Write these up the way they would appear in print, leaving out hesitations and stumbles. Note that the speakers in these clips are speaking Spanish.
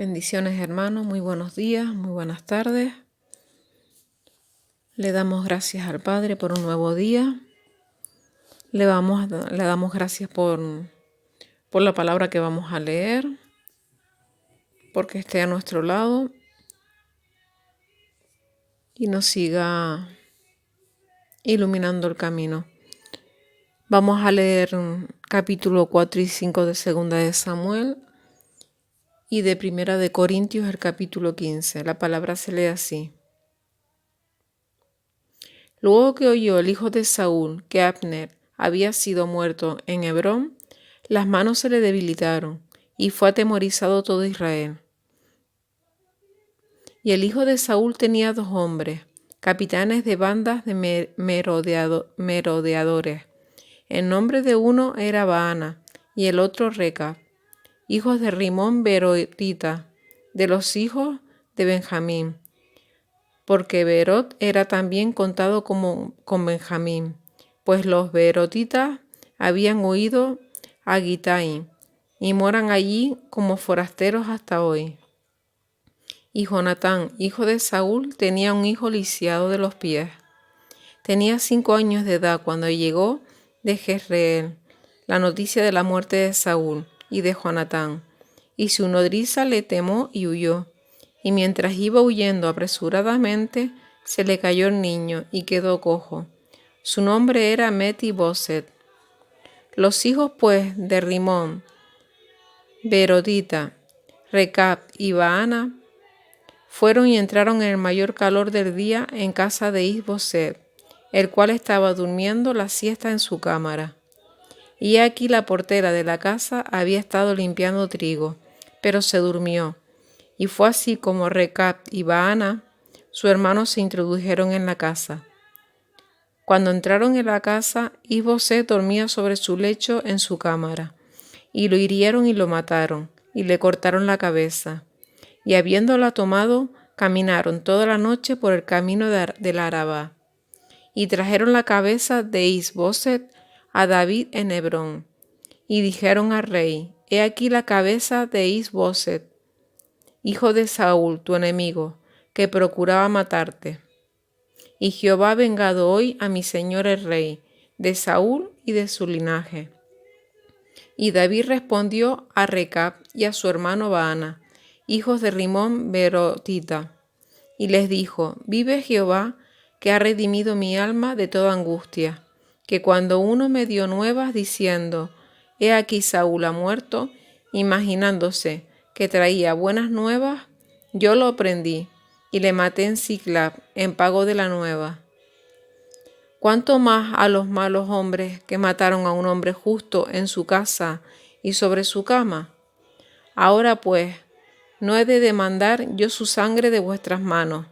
Bendiciones, hermanos, muy buenos días, muy buenas tardes. Le damos gracias al Padre por un nuevo día. Le damos gracias por la palabra que vamos a leer, porque esté a nuestro lado y nos siga iluminando el camino. Vamos a leer capítulo 4 y 5 de Segunda de Samuel y de Primera de Corintios el capítulo 15. La palabra se lee así. Luego que oyó el hijo de Saúl que Abner había sido muerto en Hebrón, las manos se le debilitaron y fue atemorizado todo Israel. Y el hijo de Saúl tenía 2 hombres, capitanes de bandas de merodeadores. El nombre de uno era Baana y el otro Recab, hijos de Rimón Beerotita, de los hijos de Benjamín, porque Beerot era también contado con Benjamín, pues los beerotitas habían huido a Gittaim y moran allí como forasteros hasta hoy. Y Jonatán, hijo de Saúl, tenía un hijo lisiado de los pies. Tenía 5 años de edad cuando llegó de Jezreel la noticia de la muerte de Saúl y de Jonatán, y su nodriza le temó y huyó. Y mientras iba huyendo apresuradamente, se le cayó el niño y quedó cojo. Su nombre era Meti-Boset. Los hijos pues de Rimón, Beerotita, Recab y Baana fueron y entraron en el mayor calor del día en casa de Is-Boset, el cual estaba durmiendo la siesta en su cámara. Y aquí la portera de la casa había estado limpiando trigo, pero se durmió. Y fue así como Recab y Baana, su hermano, se introdujeron en la casa. Cuando entraron en la casa, Is-Boset dormía sobre su lecho en su cámara, y lo hirieron y lo mataron, y le cortaron la cabeza. Y habiéndola tomado, caminaron toda la noche por el camino del Arabá. Y trajeron la cabeza de Is-Boset a David en Hebrón. Y dijeron al rey: He aquí la cabeza de Is-Boset, hijo de Saúl, tu enemigo, que procuraba matarte. Y Jehová ha vengado hoy a mi señor el rey, de Saúl y de su linaje. Y David respondió a Recab y a su hermano Baana, hijos de Rimón Beerotita, y les dijo: Vive Jehová, que ha redimido mi alma de toda angustia, que cuando uno me dio nuevas diciendo: He aquí Saúl ha muerto, imaginándose que traía buenas nuevas, yo lo prendí y le maté en Siclag en pago de la nueva. ¿Cuánto más a los malos hombres que mataron a un hombre justo en su casa y sobre su cama? Ahora pues, ¿no he de demandar yo su sangre de vuestras manos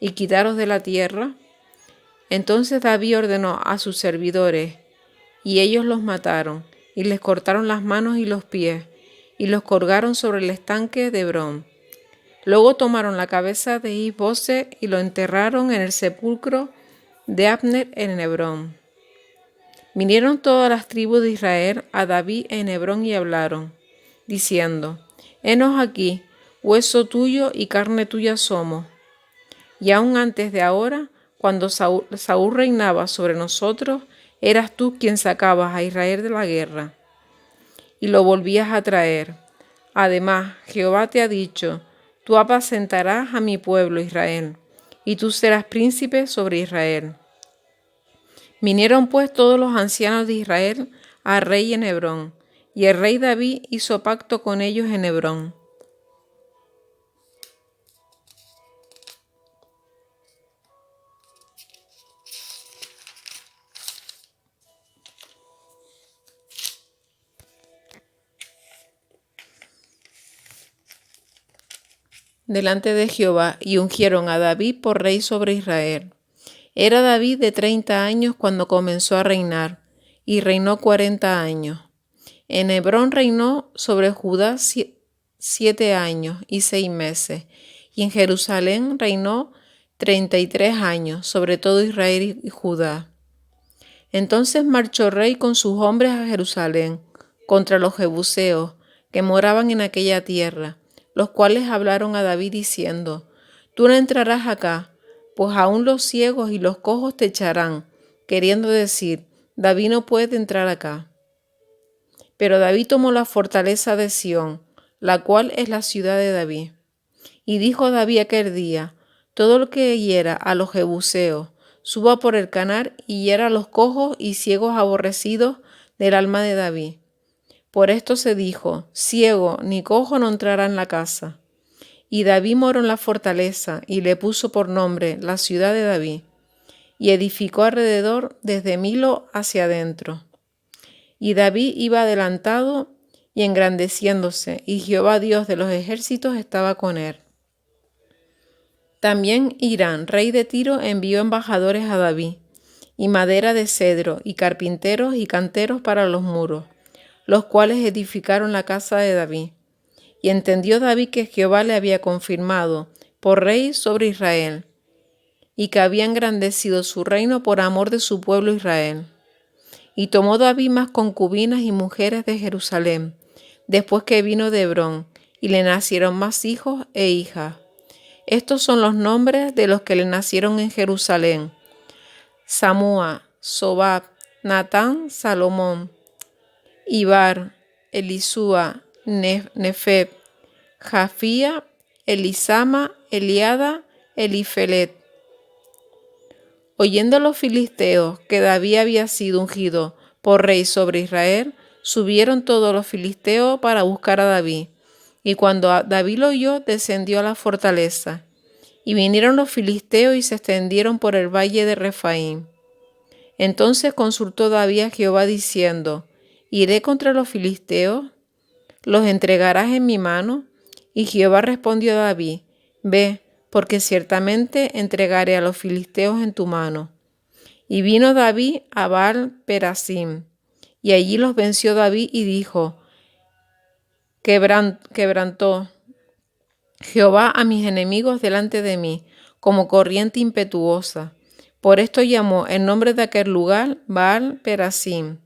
y quitaros de la tierra? Entonces David ordenó a sus servidores, y ellos los mataron, y les cortaron las manos y los pies, y los colgaron sobre el estanque de Hebrón. Luego tomaron la cabeza de Is-Boset y lo enterraron en el sepulcro de Abner en Hebrón. Vinieron todas las tribus de Israel a David en Hebrón y hablaron, diciendo: Henos aquí, hueso tuyo y carne tuya somos. Y aun antes de ahora, cuando Saúl reinaba sobre nosotros, eras tú quien sacabas a Israel de la guerra y lo volvías a traer. Además, Jehová te ha dicho: Tú apacentarás a mi pueblo Israel, y tú serás príncipe sobre Israel. Vinieron pues todos los ancianos de Israel al rey en Hebrón, y el rey David hizo pacto con ellos en Hebrón. Delante de Jehová, y ungieron a David por rey sobre Israel. Era David de 30 años cuando comenzó a reinar, y reinó 40 años. En Hebrón reinó sobre Judá 7 años y 6 meses, y en Jerusalén reinó 33 años sobre todo Israel y Judá. Entonces marchó el rey con sus hombres a Jerusalén contra los jebuseos que moraban en aquella tierra, los cuales hablaron a David diciendo: Tú no entrarás acá, pues aún los ciegos y los cojos te echarán, queriendo decir: David no puede entrar acá. Pero David tomó la fortaleza de Sión, la cual es la ciudad de David. Y dijo David aquel día: Todo el que hiera a los jebuseos, suba por el canar y hiera a los cojos y ciegos aborrecidos del alma de David. Por esto se dijo: Ciego ni cojo no entrará en la casa. Y David moró en la fortaleza y le puso por nombre la ciudad de David. Y edificó alrededor desde Milo hacia adentro. Y David iba adelantado y engrandeciéndose, y Jehová Dios de los ejércitos estaba con él. También Hirán, rey de Tiro, envió embajadores a David, y madera de cedro, y carpinteros y canteros para los muros, los cuales edificaron la casa de David. Y entendió David que Jehová le había confirmado por rey sobre Israel, y que había engrandecido su reino por amor de su pueblo Israel. Y tomó David más concubinas y mujeres de Jerusalén, después que vino de Hebrón, y le nacieron más hijos e hijas. Estos son los nombres de los que le nacieron en Jerusalén: Samúa, Sobab, Natán, Salomón, Ibar, Elisúa, Nefeb, Jafía, Elisama, Eliada, Elifelet. Oyendo los filisteos que David había sido ungido por rey sobre Israel, subieron todos los filisteos para buscar a David. Y cuando David lo oyó, descendió a la fortaleza. Y vinieron los filisteos y se extendieron por el valle de Refaim. Entonces consultó David a Jehová diciendo: ¿Iré contra los filisteos? ¿Los entregarás en mi mano? Y Jehová respondió a David: Ve, porque ciertamente entregaré a los filisteos en tu mano. Y vino David a Baal-Perasim, y allí los venció David y dijo: Quebrantó Jehová a mis enemigos delante de mí, como corriente impetuosa. Por esto llamó el nombre de aquel lugar Baal-Perasim.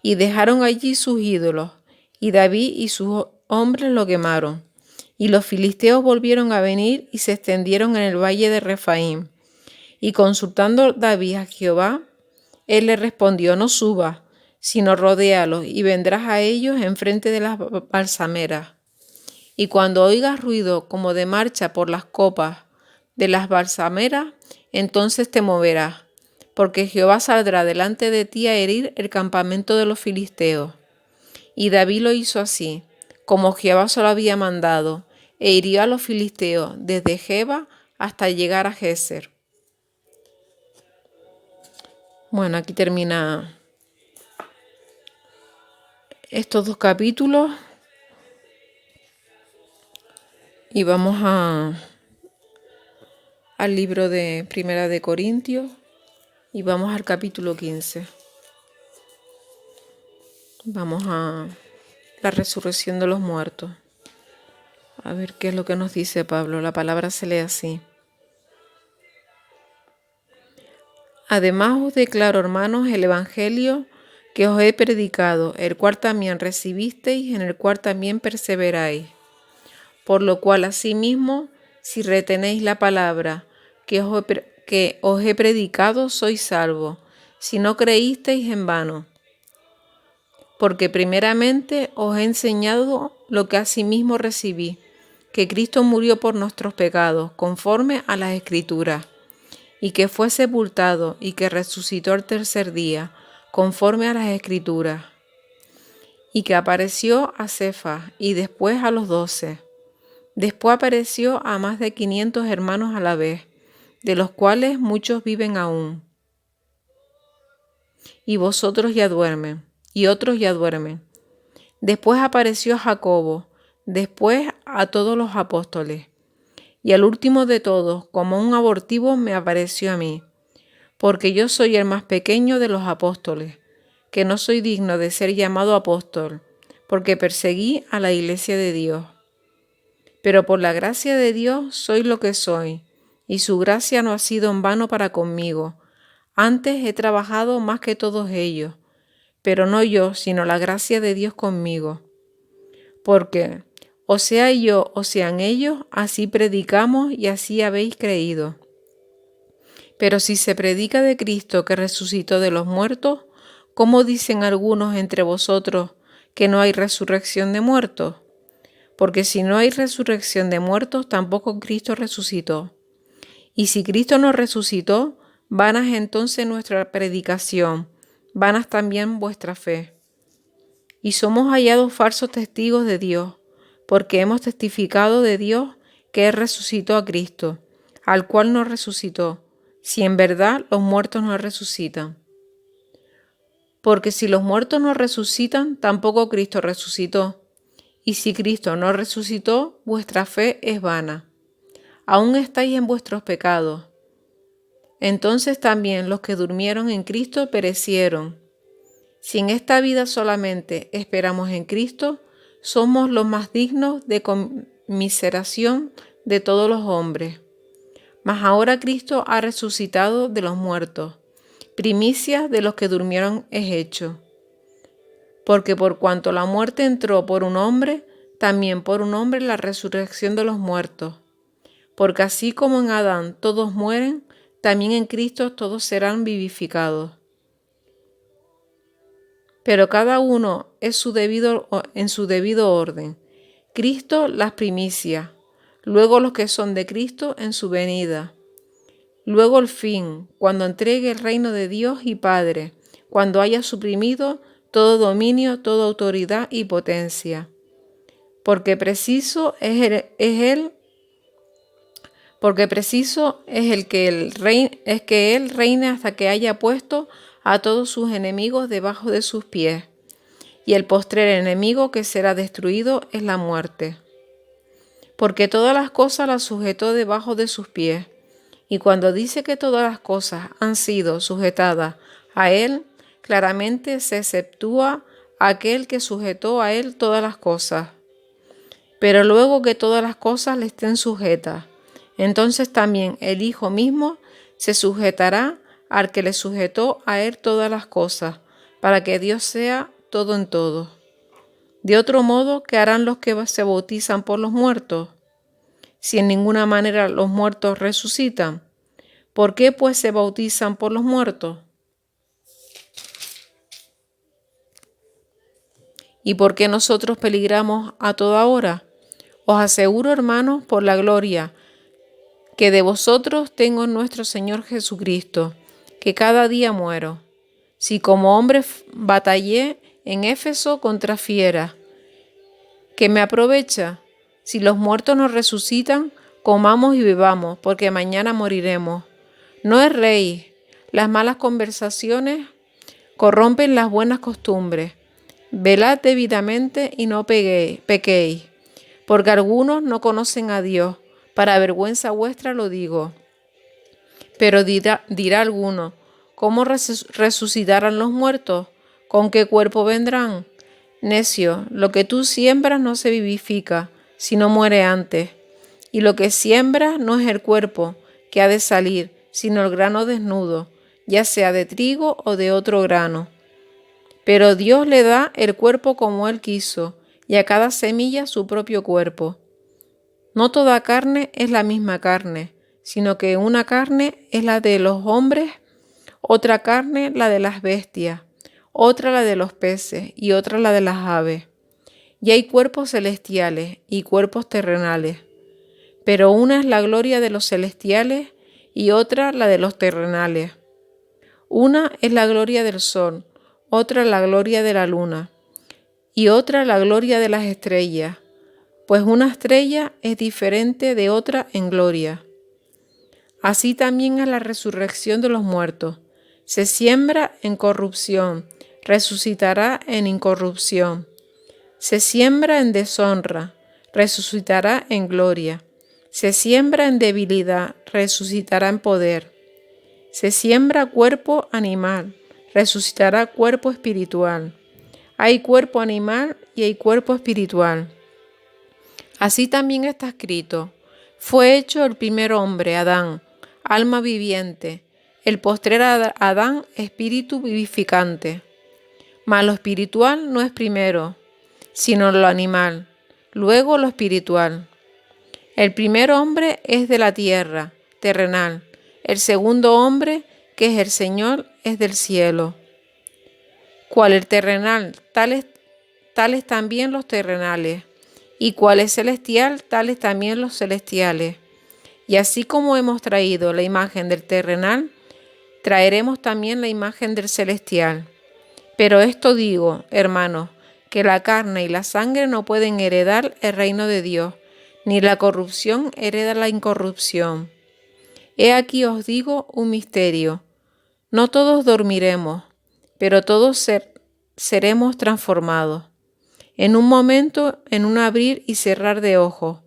Y dejaron allí sus ídolos, y David y sus hombres lo quemaron. Y los filisteos volvieron a venir y se extendieron en el valle de Refaim. Y consultando David a Jehová, él le respondió: No subas, sino rodéalos, y vendrás a ellos enfrente de las balsameras. Y cuando oigas ruido como de marcha por las copas de las balsameras, entonces te moverás, porque Jehová saldrá delante de ti a herir el campamento de los filisteos. Y David lo hizo así, como Jehová se lo había mandado, e hirió a los filisteos desde Geba hasta llegar a Geser. Bueno, aquí termina estos dos capítulos y vamos al libro de Primera de Corintios y vamos al capítulo 15. Vamos a la resurrección de los muertos. A ver qué es lo que nos dice Pablo. La palabra se lee así. Además os declaro, hermanos, el evangelio que os he predicado, el cual también recibisteis, en el cual también perseveráis. Por lo cual, asimismo, si retenéis la palabra que os he predicado, sois salvos, si no creísteis en vano. Porque primeramente os he enseñado lo que asimismo recibí, que Cristo murió por nuestros pecados, conforme a las Escrituras, y que fue sepultado, y que resucitó el tercer día, conforme a las Escrituras, y que apareció a Cefas, y después a los 12. Después apareció a más de 500 hermanos a la vez, de los cuales muchos viven aún. Y vosotros ya duermen, y otros ya duermen. Después apareció a Jacobo, después a todos los apóstoles. Y al último de todos, como un abortivo, me apareció a mí, porque yo soy el más pequeño de los apóstoles, que no soy digno de ser llamado apóstol, porque perseguí a la iglesia de Dios. Pero por la gracia de Dios soy lo que soy, y su gracia no ha sido en vano para conmigo. Antes he trabajado más que todos ellos, pero no yo, sino la gracia de Dios conmigo. Porque O sea yo, o sean ellos, así predicamos y así habéis creído. Pero si se predica de Cristo que resucitó de los muertos, ¿cómo dicen algunos entre vosotros que no hay resurrección de muertos? Porque si no hay resurrección de muertos, tampoco Cristo resucitó. Y si Cristo no resucitó, vana es entonces nuestra predicación, vanas también vuestra fe. Y somos hallados falsos testigos de Dios, porque hemos testificado de Dios que Él resucitó a Cristo, al cual no resucitó, si en verdad los muertos no resucitan. Porque si los muertos no resucitan, tampoco Cristo resucitó. Y si Cristo no resucitó, vuestra fe es vana. Aún estáis en vuestros pecados. Entonces también los que durmieron en Cristo perecieron. Si en esta vida solamente esperamos en Cristo, somos los más dignos de conmiseración de todos los hombres. Mas ahora Cristo ha resucitado de los muertos, primicia de los que durmieron es hecho. Porque por cuanto la muerte entró por un hombre, también por un hombre la resurrección de los muertos. Porque así como en Adán todos mueren, también en Cristo todos serán vivificados. Pero cada uno en su debido orden. Cristo las primicias, luego los que son de Cristo en su venida. Luego el fin, cuando entregue el reino de Dios y Padre, cuando haya suprimido todo dominio, toda autoridad y potencia. Porque preciso es que Él reine hasta que haya puesto a todos sus enemigos debajo de sus pies. Y el postrer enemigo que será destruido es la muerte. Porque todas las cosas las sujetó debajo de sus pies. Y cuando dice que todas las cosas han sido sujetadas a Él, claramente se exceptúa aquel que sujetó a Él todas las cosas. Pero luego que todas las cosas le estén sujetas, entonces también el Hijo mismo se sujetará al que le sujetó a Él todas las cosas, para que Dios sea todo en todo. De otro modo, ¿qué harán los que se bautizan por los muertos? Si en ninguna manera los muertos resucitan, ¿por qué pues se bautizan por los muertos? ¿Y por qué nosotros peligramos a toda hora? Os aseguro, hermanos, por la gloria que de vosotros tengo en nuestro Señor Jesucristo, que cada día muero. Si como hombre batallé en Éfeso contra fieras, ¿qué me aprovecha? Si los muertos nos resucitan, comamos y bebamos, porque mañana moriremos. No erréis, las malas conversaciones corrompen las buenas costumbres. Velad debidamente y no pequéis, porque algunos no conocen a Dios. Para vergüenza vuestra lo digo. Pero dirá alguno, ¿cómo resucitarán los muertos? ¿Con qué cuerpo vendrán? Necio, lo que tú siembras no se vivifica, sino muere antes. Y lo que siembras no es el cuerpo que ha de salir, sino el grano desnudo, ya sea de trigo o de otro grano. Pero Dios le da el cuerpo como Él quiso, y a cada semilla su propio cuerpo. No toda carne es la misma carne, sino que una carne es la de los hombres, otra carne la de las bestias, otra la de los peces y otra la de las aves. Y hay cuerpos celestiales y cuerpos terrenales, pero una es la gloria de los celestiales y otra la de los terrenales. Una es la gloria del sol, otra la gloria de la luna, y otra la gloria de las estrellas, pues una estrella es diferente de otra en gloria. Así también es la resurrección de los muertos. Se siembra en corrupción, resucitará en incorrupción. Se siembra en deshonra, resucitará en gloria. Se siembra en debilidad, resucitará en poder. Se siembra cuerpo animal, resucitará cuerpo espiritual. Hay cuerpo animal y hay cuerpo espiritual. Así también está escrito, fue hecho el primer hombre, Adán, alma viviente, el postrer Adán, espíritu vivificante. Mas lo espiritual no es primero, sino lo animal, luego lo espiritual. El primer hombre es de la tierra, terrenal. El segundo hombre, que es el Señor, es del cielo. Cual el terrenal, tales también los terrenales. Y cual es celestial, tales también los celestiales. Y así como hemos traído la imagen del terrenal, traeremos también la imagen del celestial. Pero esto digo, hermanos, que la carne y la sangre no pueden heredar el reino de Dios, ni la corrupción hereda la incorrupción. He aquí os digo un misterio. No todos dormiremos, pero todos seremos transformados. En un momento, en un abrir y cerrar de ojos.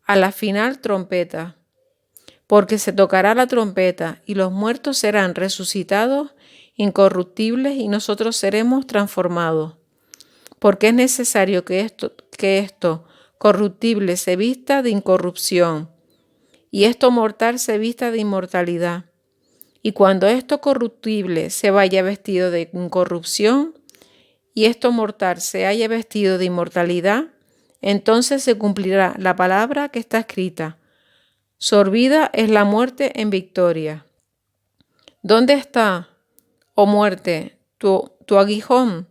A la final trompeta. Porque se tocará la trompeta y los muertos serán resucitados, incorruptibles, y nosotros seremos transformados. Porque es necesario que esto corruptible se vista de incorrupción, y esto mortal se vista de inmortalidad. Y cuando esto corruptible se vaya vestido de incorrupción, y esto mortal se haya vestido de inmortalidad, entonces se cumplirá la palabra que está escrita. Sorbida es la muerte en victoria. ¿Dónde está, oh muerte, tu aguijón?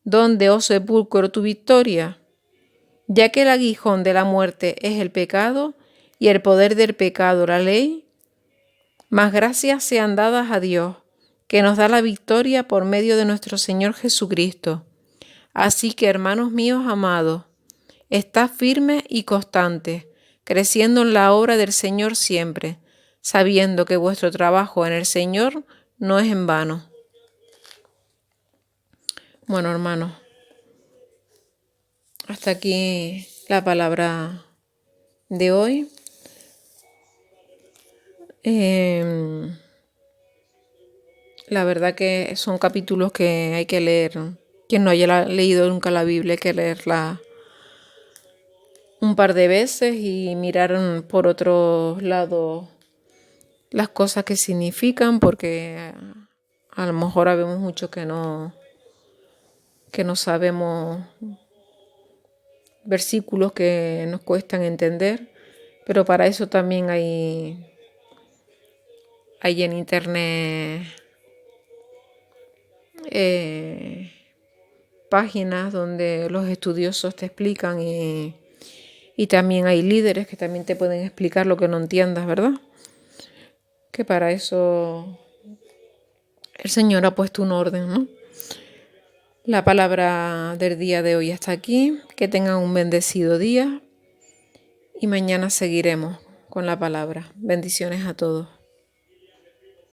¿Dónde, oh sepulcro, tu victoria? Ya que el aguijón de la muerte es el pecado, y el poder del pecado la ley, mas gracias sean dadas a Dios, que nos da la victoria por medio de nuestro Señor Jesucristo. Así que, hermanos míos amados, estad firmes y constantes, creciendo en la obra del Señor siempre, sabiendo que vuestro trabajo en el Señor no es en vano. Bueno, hermanos, hasta aquí la palabra de hoy. La verdad que son capítulos que hay que leer. Quien no haya leído nunca la Biblia, hay que leerla un par de veces y mirar por otro lado las cosas que significan, porque a lo mejor habemos muchos que no sabemos versículos que nos cuestan entender, pero para eso también hay en internet páginas donde los estudiosos te explican y también hay líderes que también te pueden explicar lo que no entiendas, ¿verdad? Que para eso el Señor ha puesto un orden, ¿no? La palabra del día de hoy está aquí. Que tengan un bendecido día y mañana seguiremos con la palabra. Bendiciones a todos.